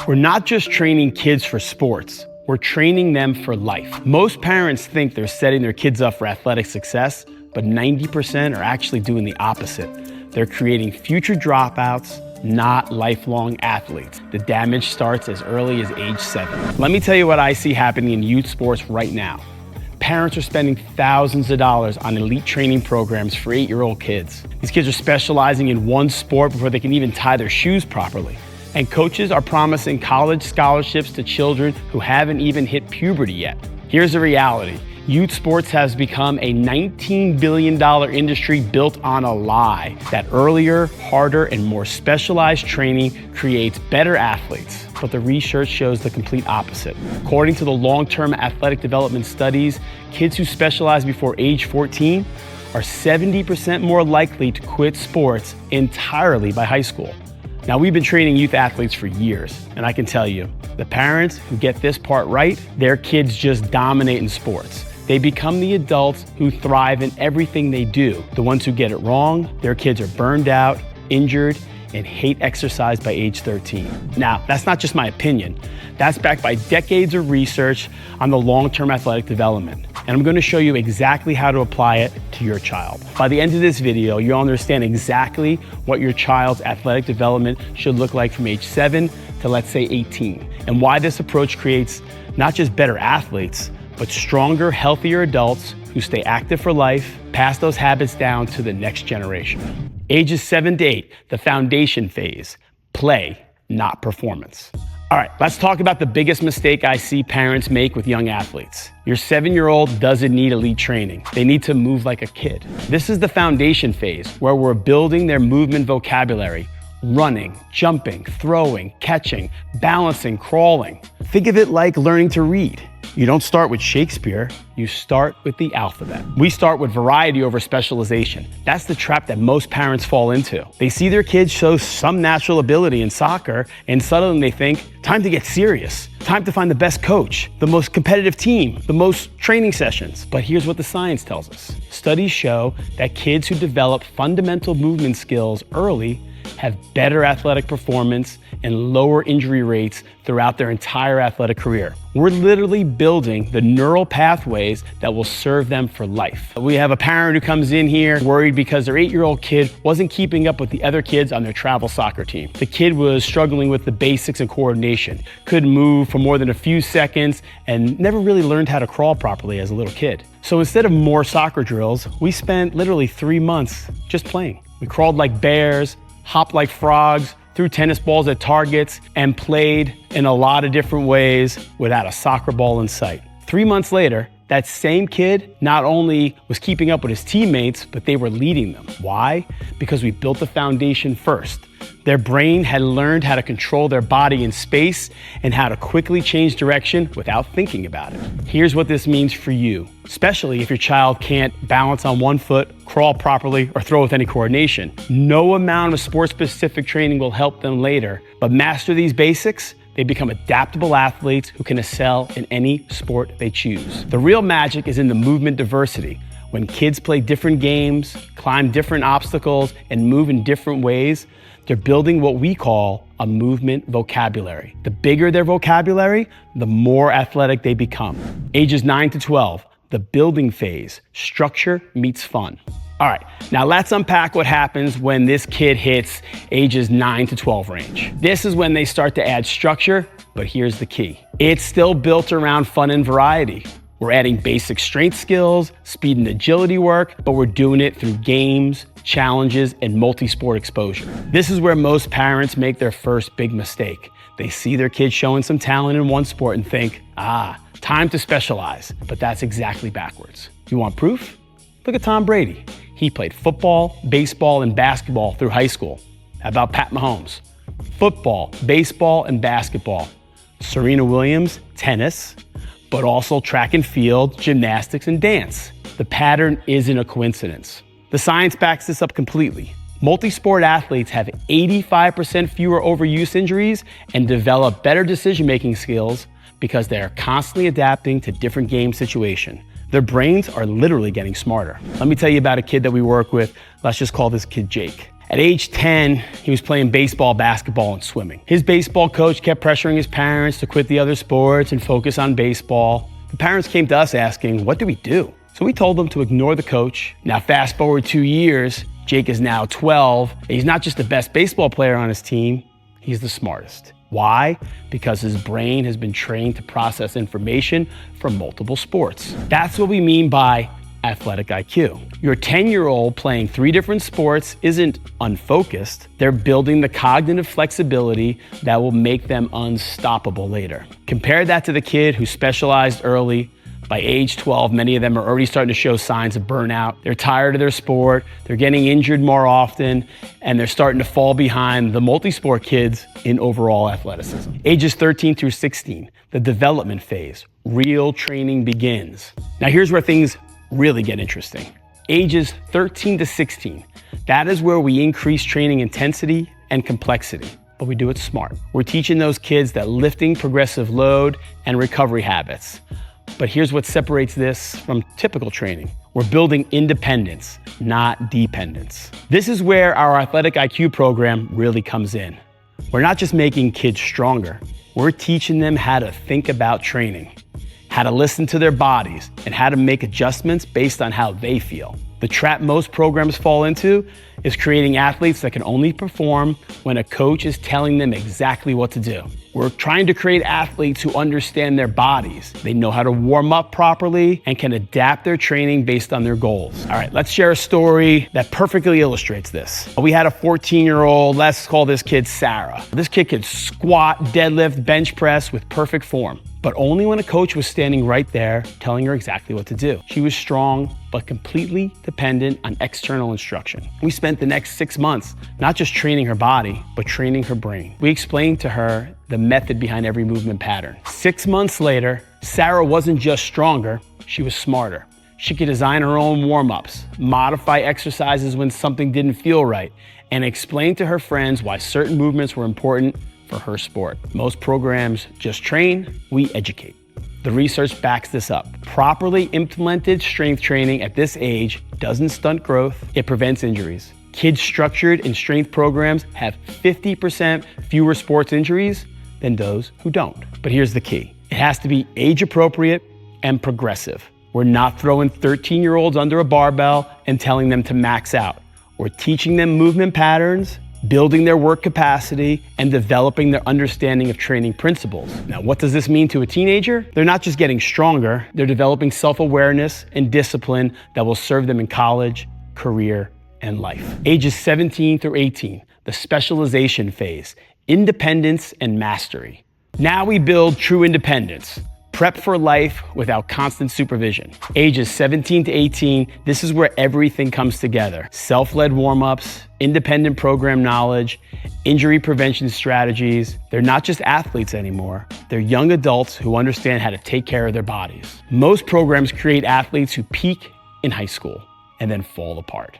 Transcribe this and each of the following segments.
We're not just training kids for sports, we're training them for life. Most parents think they're setting their kids up for athletic success, but 90% are actually doing the opposite. They're creating future dropouts, not lifelong athletes. The damage starts as early as age 7. Let me tell you what I see happening in youth sports right now. Parents are spending thousands of dollars on elite training programs for 8-year-old kids. These kids are specializing in one sport before they can even tie their shoes properly. And coaches are promising college scholarships to children who haven't even hit puberty yet. Here's the reality. Youth sports has become a $19 billion industry built on a lie that earlier, harder, and more specialized training creates better athletes. But the research shows the complete opposite. According to the long-term athletic development studies, kids who specialize before age 14 are 70% more likely to quit sports entirely by high school. Now, we've been training youth athletes for years, and I can tell you, the parents who get this part right, their kids just dominate in sports. They become the adults who thrive in everything they do. The ones who get it wrong, their kids are burned out, injured, and hate exercise by age 13. Now, that's not just my opinion. That's backed by decades of research on the long-term athletic development. And I'm going to show you exactly how to apply it to your child. By the end of this video, you'll understand exactly what your child's athletic development should look like from age 7 to, let's say, 18, and why this approach creates not just better athletes, but stronger, healthier adults who stay active for life, pass those habits down to the next generation. Ages 7 to 8, the foundation phase, play, not performance. All right, let's talk about the biggest mistake I see parents make with young athletes. Your 7-year-old doesn't need elite training. They need to move like a kid. This is the foundation phase where we're building their movement vocabulary. Running, jumping, throwing, catching, balancing, crawling. Think of it like learning to read. You don't start with Shakespeare, you start with the alphabet. We start with variety over specialization. That's the trap that most parents fall into. They see their kids show some natural ability in soccer, and suddenly they think, time to get serious. Time to find the best coach, the most competitive team, the most training sessions. But here's what the science tells us. Studies show that kids who develop fundamental movement skills early have better athletic performance and lower injury rates throughout their entire athletic career. We're literally building the neural pathways that will serve them for life. We have a parent who comes in here worried because their 8-year-old kid wasn't keeping up with the other kids on their travel soccer team. The kid was struggling with the basics and coordination, couldn't move for more than a few seconds, and never really learned how to crawl properly as a little kid. So instead of more soccer drills, we spent literally 3 months just playing. We crawled like bears, hopped like frogs, threw tennis balls at targets, and played in a lot of different ways without a soccer ball in sight. 3 months later, that same kid not only was keeping up with his teammates, but they were leading them. Why? Because we built the foundation first. Their brain had learned how to control their body in space and how to quickly change direction without thinking about it. Here's what this means for you, especially if your child can't balance on one foot, crawl properly, or throw with any coordination. No amount of sport-specific training will help them later, but master these basics, they become adaptable athletes who can excel in any sport they choose. The real magic is in the movement diversity. When kids play different games, climb different obstacles, and move in different ways, they're building what we call a movement vocabulary. The bigger their vocabulary, the more athletic they become. Ages 9 to 12, the building phase, structure meets fun. All right, now let's unpack what happens when this kid hits ages 9 to 12 range. This is when they start to add structure, but here's the key. It's still built around fun and variety. We're adding basic strength skills, speed and agility work, but we're doing it through games, challenges, and multi-sport exposure. This is where most parents make their first big mistake. They see their kids showing some talent in one sport and think, time to specialize. But that's exactly backwards. You want proof? Look at Tom Brady. He played football, baseball, and basketball through high school. How about Pat Mahomes? Football, baseball, and basketball. Serena Williams, tennis, but also track and field, gymnastics, and dance. The pattern isn't a coincidence. The science backs this up completely. Multi-sport athletes have 85% fewer overuse injuries and develop better decision-making skills because they are constantly adapting to different game situations. Their brains are literally getting smarter. Let me tell you about a kid that we work with. Let's just call this kid Jake. At age 10, he was playing baseball, basketball, and swimming. His baseball coach kept pressuring his parents to quit the other sports and focus on baseball. The parents came to us asking, what do we do? So we told them to ignore the coach. Now fast forward 2 years, Jake is now 12. He's not just the best baseball player on his team, he's the smartest. Why? Because his brain has been trained to process information from multiple sports. That's what we mean by athletic IQ. Your 10-year-old playing 3 different sports isn't unfocused. They're building the cognitive flexibility that will make them unstoppable later. Compare that to the kid who specialized early. By age 12, many of them are already starting to show signs of burnout. They're tired of their sport, they're getting injured more often, and they're starting to fall behind the multi-sport kids in overall athleticism. Ages 13 through 16, the development phase, real training begins. Now here's where things really get interesting. Ages 13 to 16, that is where we increase training intensity and complexity, but we do it smart. We're teaching those kids that lifting, progressive load, and recovery habits. But here's what separates this from typical training. We're building independence, not dependence. This is where our athletic IQ program really comes in. We're not just making kids stronger, we're teaching them how to think about training, how to listen to their bodies, and how to make adjustments based on how they feel. The trap most programs fall into is creating athletes that can only perform when a coach is telling them exactly what to do. We're trying to create athletes who understand their bodies. They know how to warm up properly and can adapt their training based on their goals. All right, let's share a story that perfectly illustrates this. We had a 14-year-old, let's call this kid Sarah. This kid could squat, deadlift, bench press with perfect form, but only when a coach was standing right there telling her exactly what to do. She was strong, but completely dependent on external instruction. We spent the next 6 months not just training her body, but training her brain. We explained to her the method behind every movement pattern. 6 months later, Sarah wasn't just stronger, she was smarter. She could design her own warm-ups, modify exercises when something didn't feel right, and explain to her friends why certain movements were important for her sport. Most programs just train, we educate. The research backs this up. Properly implemented strength training at this age doesn't stunt growth, it prevents injuries. Kids structured in strength programs have 50% fewer sports injuries than those who don't. But here's the key. It has to be age appropriate and progressive. We're not throwing 13-year-olds under a barbell and telling them to max out. We're teaching them movement patterns, building their work capacity, and developing their understanding of training principles. Now, what does this mean to a teenager? They're not just getting stronger, they're developing self-awareness and discipline that will serve them in college, career, and life. Ages 17 through 18, the specialization phase, independence and mastery. Now we build true independence. Prep for life without constant supervision. Ages 17 to 18, this is where everything comes together. Self-led warm-ups, independent program knowledge, injury prevention strategies. They're not just athletes anymore. They're young adults who understand how to take care of their bodies. Most programs create athletes who peak in high school and then fall apart.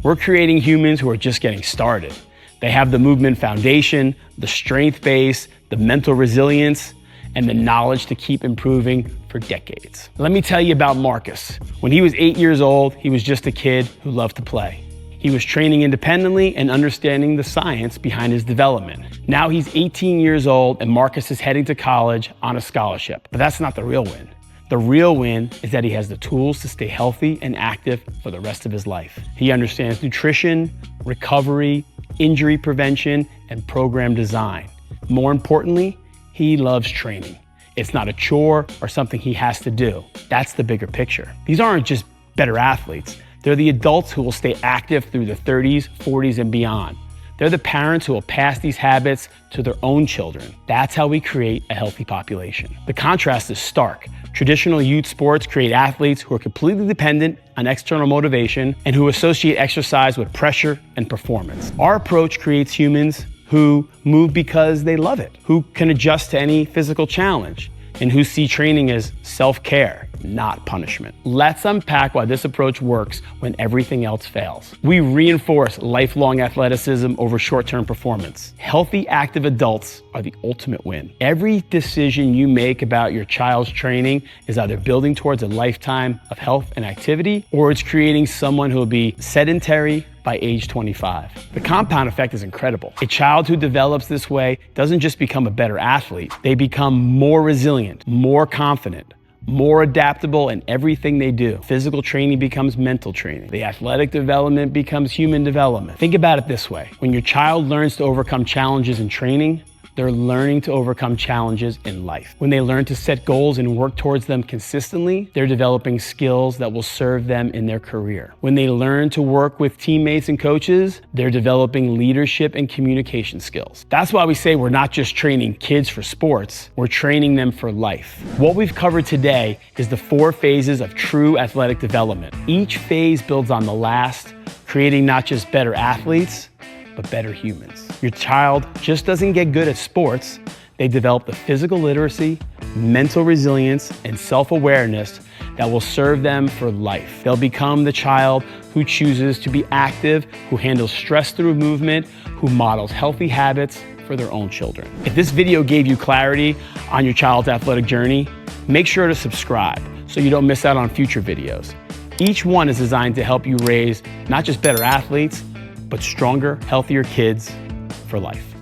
We're creating humans who are just getting started. They have the movement foundation, the strength base, the mental resilience, and the knowledge to keep improving for decades. Let me tell you about Marcus. When he was 8 years old, he was just a kid who loved to play. He was training independently and understanding the science behind his development. Now he's 18 years old and Marcus is heading to college on a scholarship. But that's not the real win. The real win is that he has the tools to stay healthy and active for the rest of his life. He understands nutrition, recovery, injury prevention, and program design. More importantly, he loves training. It's not a chore or something he has to do. That's the bigger picture. These aren't just better athletes. They're the adults who will stay active through the 30s, 40s, and beyond. They're the parents who will pass these habits to their own children. That's how we create a healthy population. The contrast is stark. Traditional youth sports create athletes who are completely dependent on external motivation and who associate exercise with pressure and performance. Our approach creates humans who move because they love it, who can adjust to any physical challenge, and who see training as self-care. not punishment. Let's unpack why this approach works when everything else fails. We reinforce lifelong athleticism over short-term performance. Healthy, active adults are the ultimate win. Every decision you make about your child's training is either building towards a lifetime of health and activity, or it's creating someone who will be sedentary by age 25. The compound effect is incredible. A child who develops this way doesn't just become a better athlete, they become more resilient, more confident, more adaptable in everything they do. Physical training becomes mental training. The athletic development becomes human development. Think about it this way. When your child learns to overcome challenges in training, they're learning to overcome challenges in life. When they learn to set goals and work towards them consistently, they're developing skills that will serve them in their career. When they learn to work with teammates and coaches, they're developing leadership and communication skills. That's why we say we're not just training kids for sports, we're training them for life. What we've covered today is the 4 phases of true athletic development. Each phase builds on the last, creating not just better athletes, but better humans. Your child just doesn't get good at sports, they develop the physical literacy, mental resilience, and self-awareness that will serve them for life. They'll become the child who chooses to be active, who handles stress through movement, who models healthy habits for their own children. If this video gave you clarity on your child's athletic journey, make sure to subscribe so you don't miss out on future videos. Each one is designed to help you raise not just better athletes, but stronger, healthier kids for life.